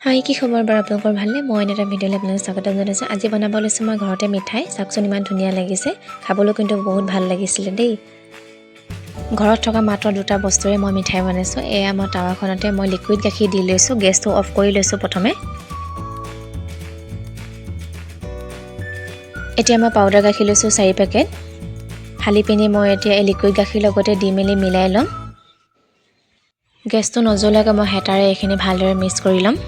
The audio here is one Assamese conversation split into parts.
হাই কি খবৰ বাৰু আপোনালোকৰ ভালনে মই এটা ভিডিঅ'লৈ আপোনালোকক স্বাগতম জনাইছোঁ আজি বনাব লৈছোঁ মই ঘৰতে মিঠাই চাওকচোন ইমান ধুনীয়া লাগিছে খাবলৈ কিন্তু বহুত ভাল লাগিছিলে দেই ঘৰত থকা মাত্ৰ দুটা বস্তুৰে মই মিঠাই বনাইছোঁ এয়া মই টাৱাখনতে মই লিকুইড গাখীৰ দি লৈছোঁ গেছটো অফ কৰি লৈছোঁ প্ৰথমে এতিয়া মই পাউডাৰ গাখীৰ লৈছোঁ 4 পেকেট হালি পিনি মই এতিয়া এই লিকুইড গাখীৰ লগতে দি মেলি মিলাই ল'ম গেছটো নজ্বলাকৈ মই হেতাৰে এইখিনি ভালদৰে মিক্স কৰি ল'ম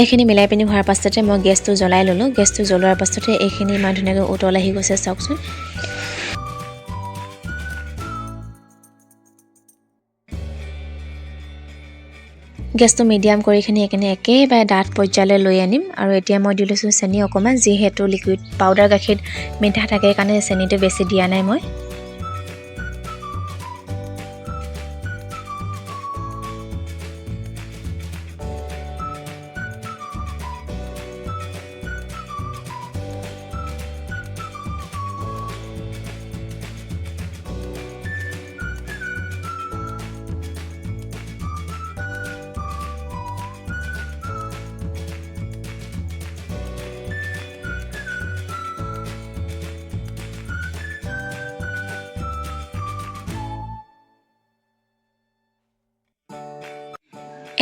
এইখিনি মিলাই পিনি হোৱাৰ পাছতে মই গেছটো জ্বলাই ল'লোঁ গেছটো জ্বলোৱাৰ পাছতে এইখিনি ইমান ধুনীয়াকৈ উতল আহি গৈছে চাওকচোন গেছটো মিডিয়াম কৰি এইখিনি একেবাৰে ডাঠ পৰ্যায়লৈ লৈ আনিম আৰু এতিয়া মই দি লৈছোঁ চেনি অকণমান যিহেতু লিকুইড পাউডাৰ গাখীৰ মিঠা থাকে কাৰণে চেনিটো বেছি দিয়া নাই মই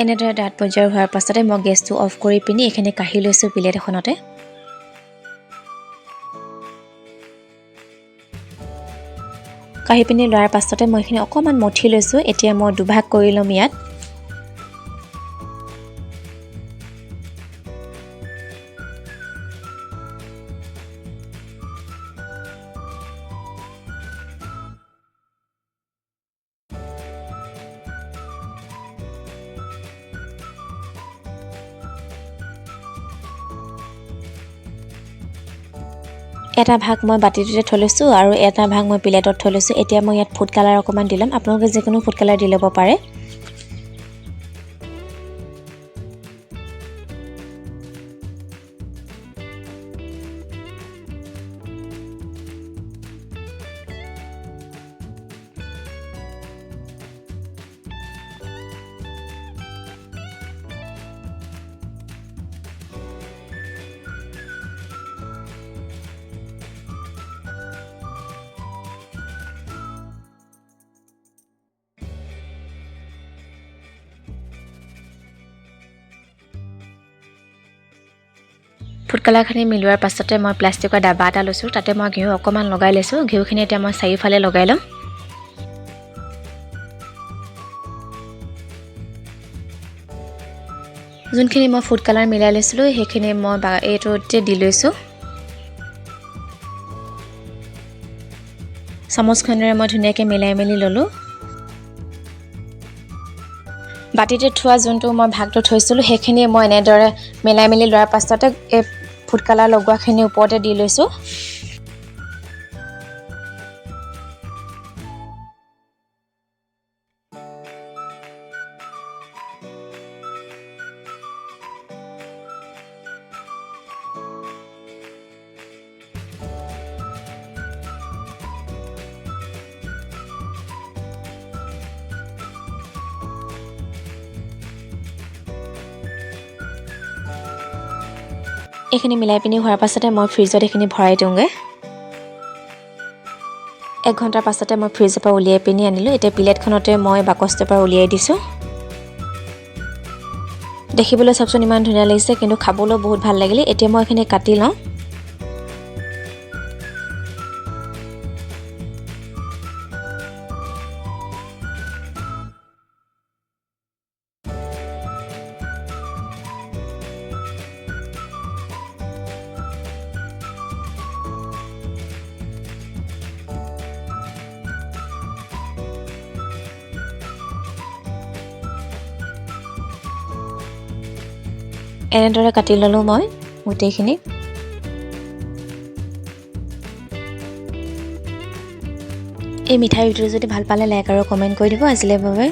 এনেদৰে ডাঠ পৰ্যায়ৰ হোৱাৰ পাছতে মই গেছটো অফ কৰি পিনি এইখিনি কাঢ়ি লৈছোঁ প্লেট এখনতে কাঢ়ি পিনি লোৱাৰ পাছতে মই এইখিনি অকণমান মঠি লৈছোঁ এতিয়া মই দুভাগ কৰি ল'ম ইয়াত এটা ভাগ মই বাটিটোতে থৈ লৈছোঁ আৰু এটা ভাগ মই প্লেটত থৈ লৈছোঁ এতিয়া মই ইয়াত ফুড কালাৰ অকণমান দি ল'ম আপোনালোকে যিকোনো ফুড কালাৰ দি ল'ব পাৰে ফুড কালাৰখিনি মিলোৱাৰ পাছতে মই প্লাষ্টিকৰ ডাবা এটা লৈছোঁ তাতে মই ঘিউ অকণমান লগাই লৈছোঁ ঘিউখিনি এতিয়া মই চাৰিওফালে লগাই ল'ম যোনখিনি মই ফুড কালাৰ মিলাই লৈছিলোঁ সেইখিনি মই এইটোতে দি লৈছোঁ চামুচখনেৰে মই ধুনীয়াকৈ মিলাই মেলি ল'লোঁ বাটিতে থোৱা যোনটো মই ভাগটো থৈছিলোঁ সেইখিনি মই এনেদৰে মিলাই মেলি লোৱাৰ পাছতে এই ফুড কালাৰ লগোৱাখিনি ওপৰতে দি লৈছোঁ এইখিনি মিলাই পিনি হোৱাৰ পাছতে মই ফ্ৰিজত এইখিনি ভৰাই দিওঁগৈ 1 ঘণ্টাৰ পাছতে মই ফ্ৰিজৰ পৰা উলিয়াই পিনি আনিলোঁ এতিয়া প্লেটখনতে মই বাকচটোৰ পৰা উলিয়াই দিছোঁ দেখিবলৈ চাওকচোন ইমান ধুনীয়া লাগিছে কিন্তু খাবলৈ বহুত ভাল লাগিলে এতিয়া মই এইখিনি কাটি লওঁ এনেদৰে কাটি ল'লোঁ মই গোটেইখিনি। এই মিঠাই ভিডিঅ'টো যদি ভাল পালে লাইক আৰু কমেণ্ট কৰি দিব। আজিলৈ বাবে